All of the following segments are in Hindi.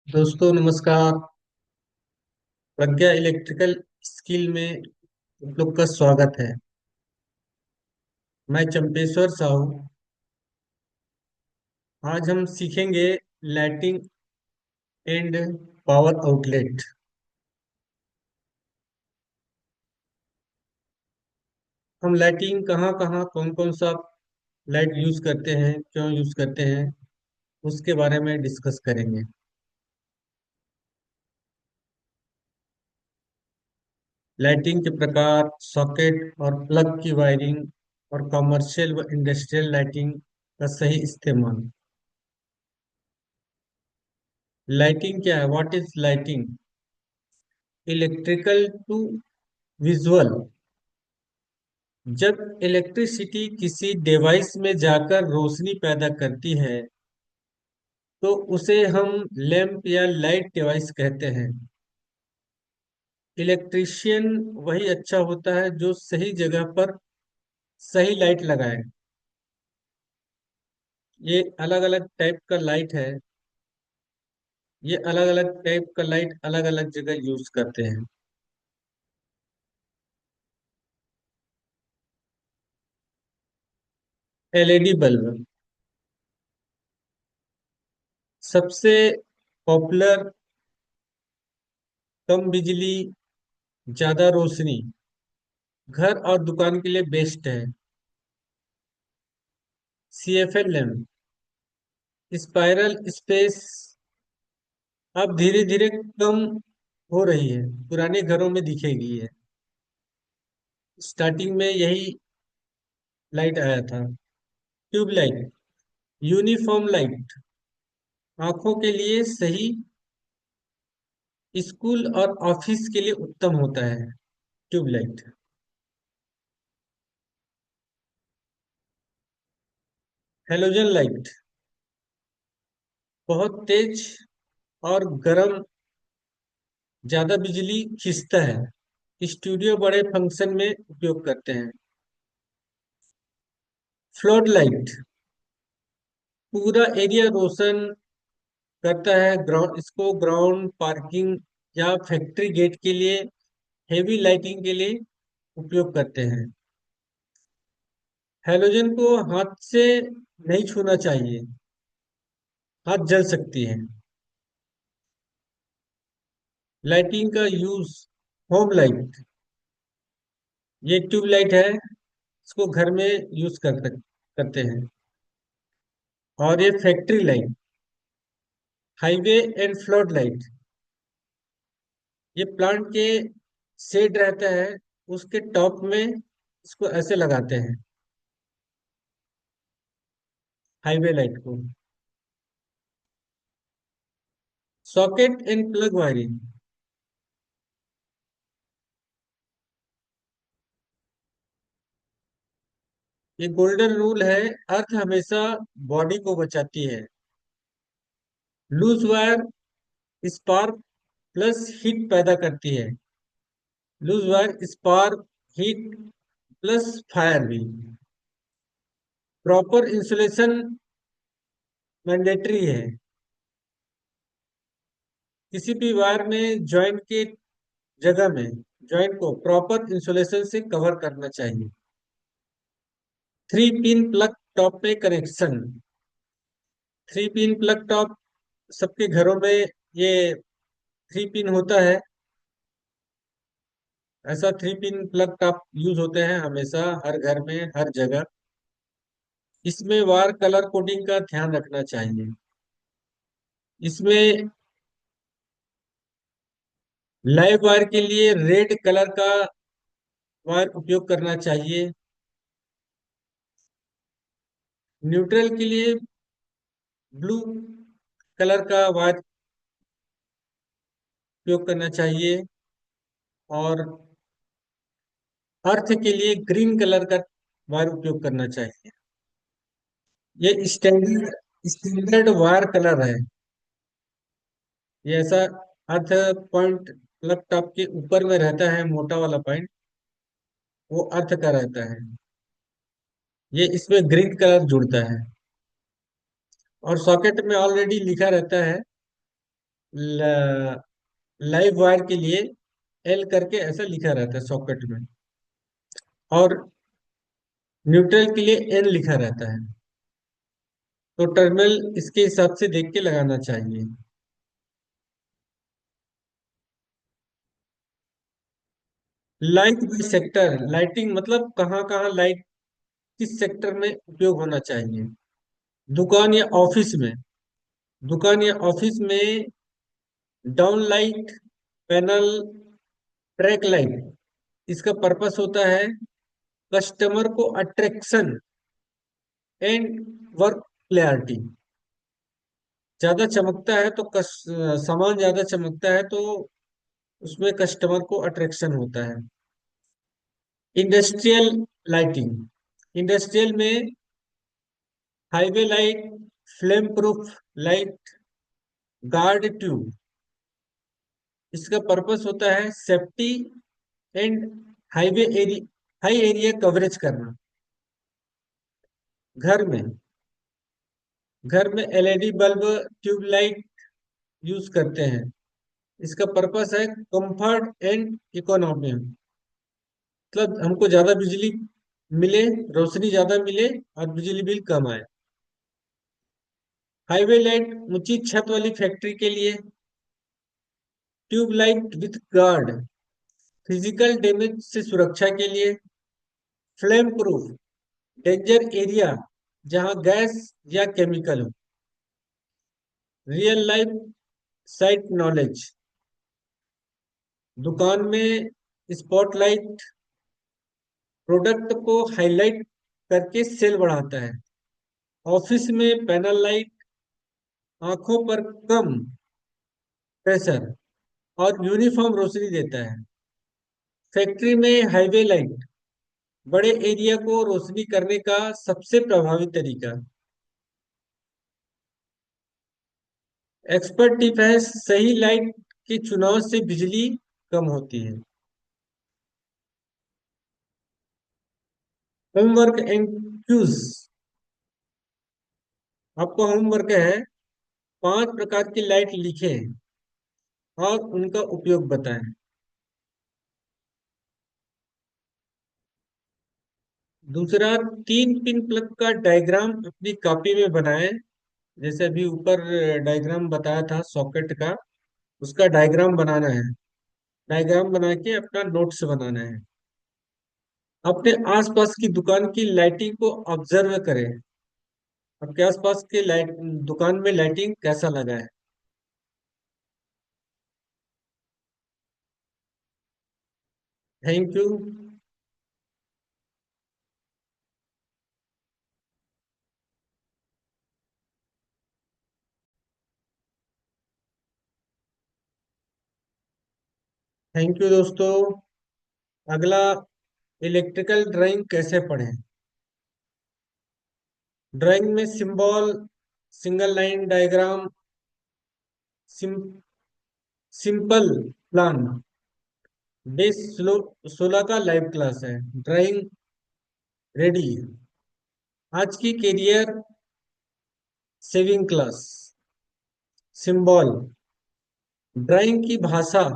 दोस्तों नमस्कार। प्रज्ञा इलेक्ट्रिकल स्किल में आप लोग का स्वागत है। मैं चंपेश्वर साहू। आज हम सीखेंगे लाइटिंग एंड पावर आउटलेट। हम लाइटिंग कहाँ कहाँ कौन कौन सा लाइट यूज करते हैं, क्यों यूज करते हैं, उसके बारे में डिस्कस करेंगे। लाइटिंग के प्रकार, सॉकेट और प्लग की वायरिंग और कमर्शियल व इंडस्ट्रियल लाइटिंग का सही इस्तेमाल। लाइटिंग क्या है? What is lighting? Electrical to visual. जब इलेक्ट्रिसिटी किसी डिवाइस में जाकर रोशनी पैदा करती है तो उसे हम लैंप या लाइट डिवाइस कहते हैं। इलेक्ट्रिशियन वही अच्छा होता है जो सही जगह पर सही लाइट लगाए। ये अलग अलग टाइप का लाइट है। ये अलग अलग टाइप का लाइट अलग अलग जगह यूज करते हैं। एलईडी बल्ब सबसे पॉपुलर, कम बिजली, ज्यादा रोशनी, घर और दुकान के लिए बेस्ट है। सीएफएल लैम्प स्पाइरल स्पेस अब धीरे धीरे कम हो रही है, पुराने घरों में दिखेगी है। स्टार्टिंग में यही लाइट आया था। ट्यूब लाइट, यूनिफॉर्म लाइट, आंखों के लिए सही, स्कूल और ऑफिस के लिए उत्तम होता है। Tube light. हेलोजन लाइट बहुत तेज और गर्म, ज्यादा बिजली खींचता है। स्टूडियो बड़े फंक्शन में उपयोग करते हैं। फ्लोड लाइट पूरा एरिया रोशन करता है। ग्राउंड इसको ग्राउंड, पार्किंग या फैक्ट्री गेट के लिए, हेवी लाइटिंग के लिए उपयोग करते हैं। हैलोजन को हाथ से नहीं छूना चाहिए, हाथ जल सकती है। लाइटिंग का यूज, होम लाइट, ये ट्यूब लाइट है, इसको घर में यूज करते हैं। और ये factory light, highway and flood light, ये प्लांट के शेड रहता है, उसके टॉप में इसको ऐसे लगाते हैं, हाईवे लाइट को। सॉकेट एंड प्लग वायरिंग, ये गोल्डन रूल है। अर्थ हमेशा बॉडी को बचाती है। Loose wire spark plus heat पैदा करती है। Loose wire spark, heat plus fire भी। प्रॉपर इंसुलेशन मैंडेटरी है। किसी भी वायर में जॉइंट के जगह में जॉइंट को प्रॉपर इंसुलेशन से कवर करना चाहिए। थ्री पिन प्लग टॉप पे connection. Three pin plug top सबके घरों में ये थ्री पिन होता है। ऐसा three pin plug top use होते हैं हमेशा, हर घर में, हर जगह। इसमें वायर कलर कोडिंग का ध्यान रखना चाहिए। इसमें लाइव वायर के लिए रेड कलर का वायर उपयोग करना चाहिए। न्यूट्रल के लिए ब्लू कलर का वायर उपयोग करना चाहिए। और अर्थ के लिए ग्रीन कलर का वायर उपयोग करना चाहिए। ये स्टैंडर्ड स्टैंडर्ड वायर कलर है। ये ऐसा अर्थ पॉइंट प्लग टॉप के ऊपर में रहता है, मोटा वाला पॉइंट, वो अर्थ का रहता है। ये इसमें ग्रीन कलर जुड़ता है। और सॉकेट में ऑलरेडी लिखा रहता है लाइव वायर के लिए एल करके ऐसा लिखा रहता है सॉकेट में, और न्यूट्रल के लिए एन लिखा रहता है। तो टर्मिनल इसके हिसाब से देख के लगाना चाहिए। लाइट बाई सेक्टर, लाइटिंग मतलब कहाँ कहाँ लाइट किस सेक्टर में उपयोग होना चाहिए। दुकान या ऑफिस में, दुकान या ऑफिस में down light, panel, track light, इसका पर्पस होता है कस्टमर को अट्रैक्शन एंड वर्क क्लैरिटी। ज्यादा चमकता है तो सामान ज्यादा चमकता है तो उसमें कस्टमर को अट्रैक्शन होता है। इंडस्ट्रियल लाइटिंग, इंडस्ट्रियल में highway light, flame proof light, guard tube, इसका पर्पस होता है safety and highway area, high area coverage करना। घर में, घर में LED bulb, tube light use करते हैं। इसका पर्पस है कंफर्ट एंड इकोनॉमी, मतलब हमको ज्यादा बिजली मिले, रोशनी ज्यादा मिले और बिजली बिल कम आए। हाईवे लाइट ऊंची छत वाली फैक्ट्री के लिए। Tube light with guard, physical damage से सुरक्षा के लिए। फ्लेम प्रूफ, डेंजर एरिया जहां गैस या केमिकल हो। रियल लाइफ साइट नॉलेज, दुकान में स्पॉटलाइट प्रोडक्ट को हाईलाइट करके सेल बढ़ाता है। ऑफिस में पैनल लाइट आंखों पर कम प्रेशर और यूनिफॉर्म रोशनी देता है। फैक्ट्री में हाईवे लाइट बड़े एरिया को रोशनी करने का सबसे प्रभावी तरीका। एक्सपर्ट टिप है, सही लाइट के चुनाव से बिजली कम होती है। होमवर्क एंड क्यूज, आपका होमवर्क है 5 प्रकार की लाइट लिखें और उनका उपयोग बताएं। दूसरा, 3 पिन प्लग का डायग्राम अपनी कॉपी में बनाएं। जैसे अभी ऊपर डायग्राम बताया था सॉकेट का, उसका डायग्राम बनाना है। डायग्राम बना के अपना नोट्स बनाना है। अपने आसपास की दुकान की लाइटिंग को ऑब्जर्व करें। आपके आसपास के लाइट, दुकान में लाइटिंग कैसा लगा है। Thank you. थैंक यू दोस्तों। अगला, इलेक्ट्रिकल ड्राइंग कैसे पढ़ें। ड्राइंग में सिंबल, सिंगल लाइन डायग्राम, सिम, सिंपल प्लान। बेस 16 का लाइव क्लास है। Drawing ready. आज की career saving class. Symbol, drawing की भाषा,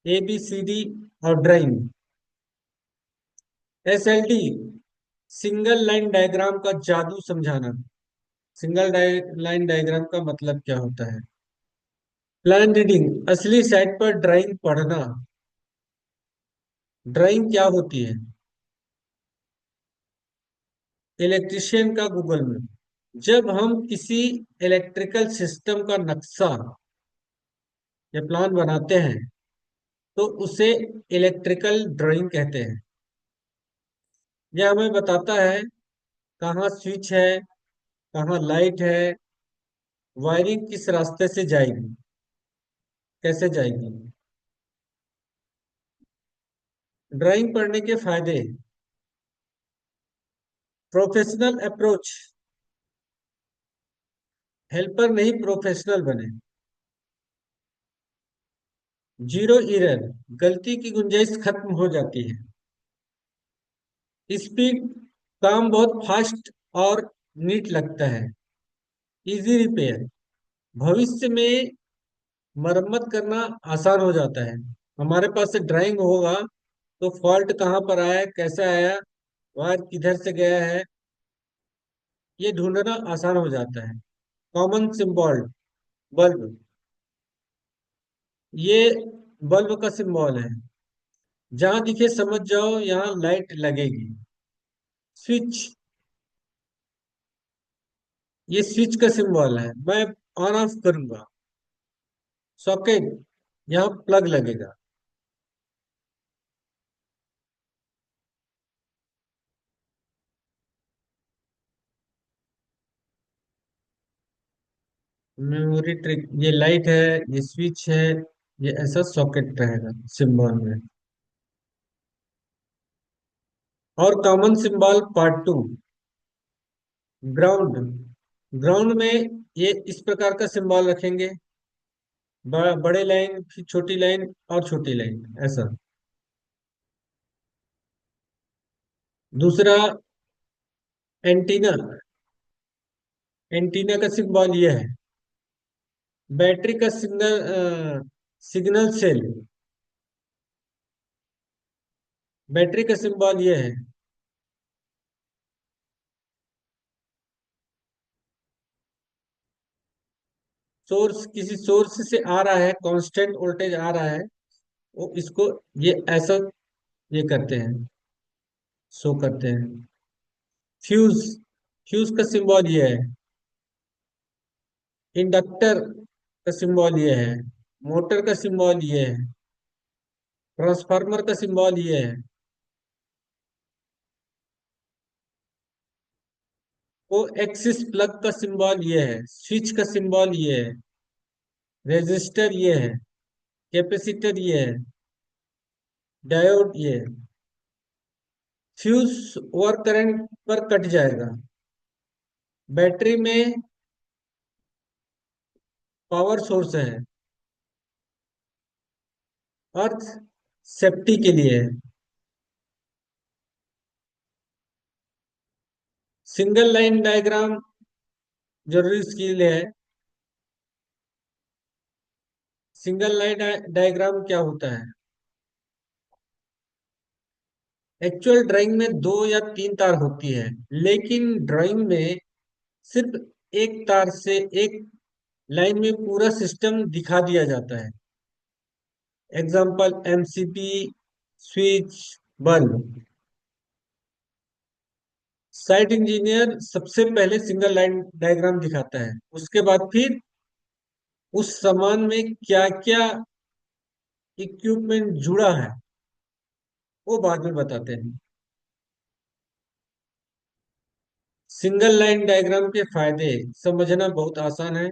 ए बी सी डी और drawing. SLD, single line diagram का जादू समझाना। सिंगल लाइन डायग्राम का मतलब क्या होता है। प्लान रीडिंग, असली साइट पर ड्राइंग पढ़ना। ड्राइंग क्या होती है। इलेक्ट्रिशियन का गूगल में, जब हम किसी इलेक्ट्रिकल सिस्टम का नक्शा या प्लान बनाते हैं तो उसे इलेक्ट्रिकल ड्राइंग कहते हैं। यह हमें बताता है कहाँ स्विच है, कहाँ लाइट है, वायरिंग किस रास्ते से जाएगी, कैसे जाएगी। ड्राइंग पढ़ने के फायदे। प्रोफेशनल अप्रोच, हेल्पर नहीं प्रोफेशनल बने। जीरो एरर, गलती की गुंजाइश खत्म हो जाती है। स्पीड, काम बहुत फास्ट और नीट लगता है। इजी रिपेयर, भविष्य में मरम्मत करना आसान हो जाता है। हमारे पास से ड्राइंग होगा तो फॉल्ट कहाँ पर आया, कैसे आया, वायर किधर से गया है, ये ढूंढना आसान हो जाता है। कॉमन सिंबल, बल्ब, ये बल्ब का सिंबल है। जहां दिखे समझ जाओ यहाँ लाइट लगेगी। स्विच, ये स्विच का सिंबल है, मैं ऑन ऑफ करूंगा। सॉकेट, यहाँ प्लग लगेगा। मेमोरी ट्रिक, ये लाइट है, ये स्विच है, ये ऐसा सॉकेट रहेगा सिंबल में। और common symbol part two, ground. Ground में ये इस प्रकार का सिंबल रखेंगे, बड़े लाइन, फिर छोटी लाइन और छोटी लाइन, ऐसा। दूसरा, एंटीना। एंटीना का सिंबल ये है। बैटरी का सिग्नल सेल, बैटरी का सिंबल ये है। सोर्स, किसी सोर्स से आ रहा है, कांस्टेंट वोल्टेज आ रहा है, वो इसको ये ऐसा ये करते हैं, शो करते हैं। फ्यूज, फ्यूज का सिंबल ये है। इंडक्टर का सिंबल ये है। मोटर का सिंबल ये है। ट्रांसफार्मर का सिंबल ये है। को एक्सिस प्लग का सिंबल ये है। स्विच का सिंबल ये है। रेजिस्टर ये है। कैपेसिटर ये है। डायोड ये है। फ्यूज ओवर करंट पर कट जाएगा। बैटरी में पावर सोर्स है। अर्थ सेफ्टी के लिए है। सिंगल लाइन डायग्राम जरूरी इसके लिए है। सिंगल लाइन डायग्राम क्या होता है? एक्चुअल ड्राइंग में दो या तीन तार होती है, लेकिन ड्राइंग में सिर्फ एक तार से एक लाइन में पूरा सिस्टम दिखा दिया जाता है। Example, MCP, switch, bulb. Site engineer सबसे पहले सिंगल लाइन डायग्राम दिखाता है, उसके बाद फिर उस सामान में क्या क्या इक्विपमेंट जुड़ा है वो बाद में बताते हैं। सिंगल लाइन डायग्राम के फायदे समझना बहुत आसान है,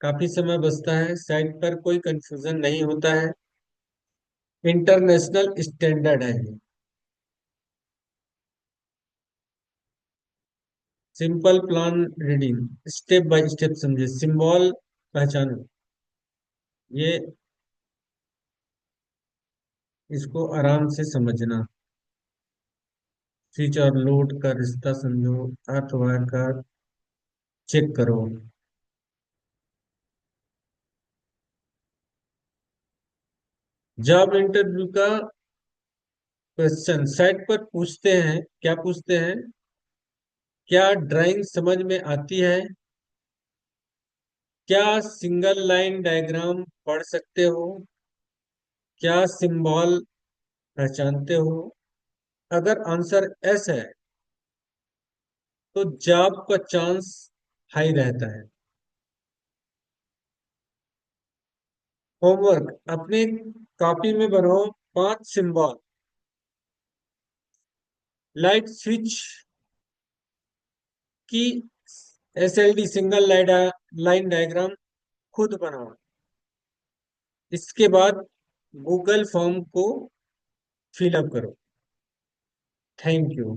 काफी समय बचता है, साइट पर कोई कंफ्यूजन नहीं होता है, इंटरनेशनल स्टैंडर्ड है ये। Simple plan reading, step by step समझे, सिंबल पहचानो, ये इसको आराम से समझना। स्विच और लोड का रिश्ता समझो, अर्थ वायर का चेक करो। जॉब इंटरव्यू का क्वेश्चन साइट पर पूछते हैं, क्या पूछते हैं? क्या ड्राइंग समझ में आती है? क्या सिंगल लाइन डायग्राम पढ़ सकते हो? क्या सिंबल पहचानते हो? अगर आंसर एस है तो जॉब का चांस हाई रहता है। होमवर्क, अपने कॉपी में बनाओ 5 सिंबल, लाइट स्विच की एसएलडी सिंगल लाइन डायग्राम खुद बनाओ। इसके बाद गूगल फॉर्म को फिलअप करो। Thank you.